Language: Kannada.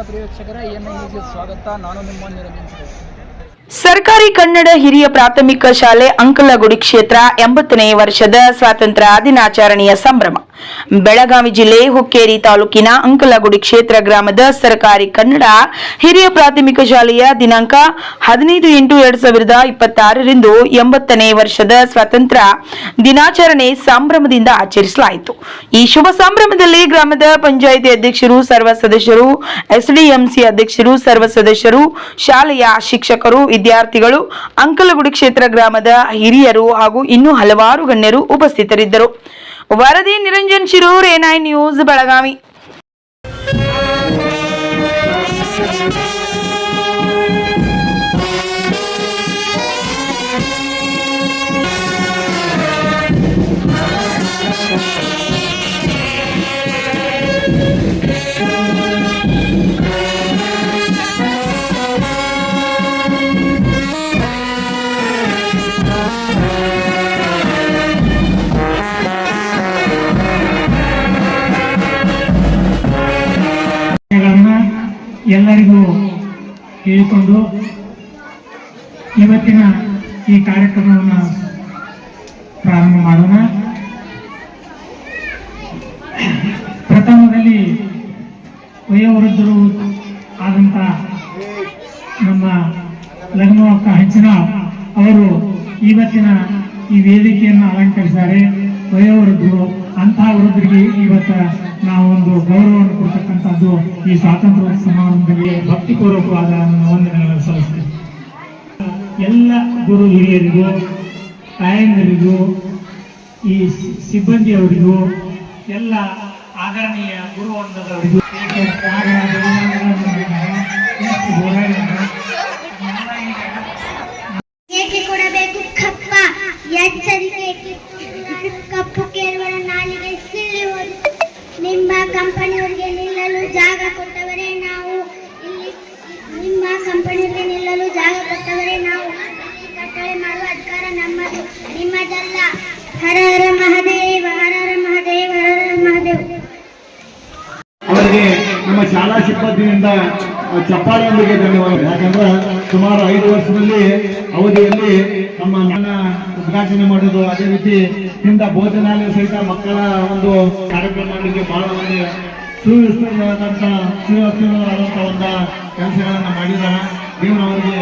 ಪ್ರಿಯ ವೀಕ್ಷಕರೇ, ಎಎನ್ಐ ನ್ಯೂಸ್ಗೆ ಸ್ವಾಗತ. ನಾನು ನಿಮ್ಮ ನಿರಂಜನ್ ಸುರೇಶ್. ಸರ್ಕಾರಿ ಕನ್ನಡ ಹಿರಿಯ ಪ್ರಾಥಮಿಕ ಶಾಲೆ ಅಂಕಲಗುಡಿ ಕ್ಷೇತ್ರ 80ನೇ ವರ್ಷದ ಸ್ವಾತಂತ್ರ್ಯ ದಿನಾಚರಣೆಯ ಸಂಭ್ರಮ. ಬೆಳಗಾವಿ ಜಿಲ್ಲೆ ಹುಕ್ಕೇರಿ ತಾಲೂಕಿನ ಅಂಕಲಗುಡಿ ಕ್ಷೇತ್ರ ಗ್ರಾಮದ ಸರ್ಕಾರಿ ಕನ್ನಡ ಹಿರಿಯ ಪ್ರಾಥಮಿಕ ಶಾಲೆಯ ದಿನಾಂಕ 15/8/2026ರಂದು 80ನೇ ವರ್ಷದ ಸ್ವಾತಂತ್ರ್ಯ ದಿನಾಚರಣೆ ಸಂಭ್ರಮದಿಂದ ಆಚರಿಸಲಾಯಿತು. ಈ ಶುಭ ಸಂಭ್ರಮದಲ್ಲಿ ಗ್ರಾಮದ ಪಂಚಾಯಿತಿ ಅಧ್ಯಕ್ಷರು, ಸರ್ವ ಸದಸ್ಯರು, ಎಸ್ಡಿಎಂಸಿ ಅಧ್ಯಕ್ಷರು, ಸರ್ವ ಸದಸ್ಯರು, ಶಾಲೆಯ ಶಿಕ್ಷಕರು, ವಿದ್ಯಾರ್ಥಿಗಳು, ಅಂಕಲಗುಡಿ ಕ್ಷೇತ್ರ ಗ್ರಾಮದ ಹಿರಿಯರು ಹಾಗೂ ಇನ್ನೂ ಹಲವಾರು ಗಣ್ಯರು ಉಪಸ್ಥಿತರಿದ್ದರು. ವರದಿ ನಿರಂಜನ್ ಶಿರೂರ್, ಎಎನ್ಐ ನ್ಯೂಸ್, ಬೆಳಗಾವಿ. ಎಲ್ಲರಿಗೂ ಹೇಳಿಕೊಂಡು ಇವತ್ತಿನ ಈ ಕಾರ್ಯಕ್ರಮವನ್ನು ಪ್ರಾರಂಭ ಮಾಡೋಣ. ಪ್ರಥಮದಲ್ಲಿ ವಯೋವೃದ್ಧರು ಆದಂಥ ನಮ್ಮ ಲಗ್ನವಕ್ಕ ಹಂಚಿನಾಳ್ ಅವರು ಇವತ್ತಿನ ಈ ವೇದಿಕೆಯನ್ನು ಅಲಂಕರಿಸಿದ್ದಾರೆ. ವಯೋವೃದ್ಧರು ಅಂತಹ ವೃದ್ಧರಿಗೆ ಇವತ್ತ ನಾವು ಒಂದು ಗೌರವವನ್ನು ಕೊಡ್ತಕ್ಕಂಥದ್ದು ಈ ಸ್ವಾತಂತ್ರ್ಯ ಸಮಾರಂಭದಲ್ಲಿ ಭಕ್ತಿಪೂರ್ವಕವಾದ ವಂದನೆಗಳನ್ನು ಸಲ್ಲಿಸ್ತೇವೆ. ಎಲ್ಲ ಗುರು ಹಿರಿಯರಿಗೂ, ತಾಯಂದಿರಿಗೂ, ಈ ಸಿಬ್ಬಂದಿಯವರಿಗೂ, ಎಲ್ಲ ಆದರಣೀಯ ಗುರುವರ್ಗದವರಿಗೂ ಏಕೆ ಕೊಡಬೇಕು ಕಪ್ಪ, ಎಚ್ಚರಿಕೆ ಕಪ್ಪು ಕೇಳುವ ನಾಲಿಗೆ ಸಿಳ್ಳಿ ಹೋದ. ನಿಮ್ಮ ಕಂಪನಿಯವರಿಗೆ ನಿಲ್ಲಲು ಜಾಗ ಕೊಟ್ಟವರೇ ನಾವು ಇಲ್ಲಿ. ನಿಮ್ಮ ಕಂಪನಿಯವರಿಗೆ ನಿಲ್ಲಲು ಜಾಗ ಕೊಟ್ಟವರೇ ನಾವು. ಕಟ್ಟಳೆ ಮಾಡುವ ಅಧಿಕಾರ ನಮ್ಮದು, ನಿಮ್ಮದಲ್ಲ. ಹರ ಹರ ಮಹಾದೇವ, ಹರ ಹರ ಮಹಾದೇವ, ಹರ ಹರ ಮಹಾದೇವ. ಅವರಿಗೆ ನಮ್ಮ ಶಾಲಾ ಸಿಬ್ಬಂದಿಯಿಂದ ಚಪ್ಪಾಳೆಯೊಂದಿಗೆ ಧನ್ಯವಾದ. ಯಾಕಂದ್ರೆ ಸುಮಾರು 5 ವರ್ಷದಲ್ಲಿ ಅವಧಿಯಲ್ಲಿ ನಮ್ಮ ಉದ್ಘಾಟನೆ ಮಾಡೋದು, ಅದೇ ರೀತಿ ಇಂದ ಭೋಜನಾಲಯ ಸಹಿತ ಮಕ್ಕಳ ಒಂದು ಕಾರ್ಯಕ್ರಮ ಮಾಡಲಿಕ್ಕೆ ಬಹಳ ಒಂದು ಸುವ್ಯವಸ್ಥಿತವಾದಂತಹ ಒಂದು ಕೆಲಸಗಳನ್ನ ಮಾಡಿದ್ದಾರೆ. ದೇವರು ಅವರಿಗೆ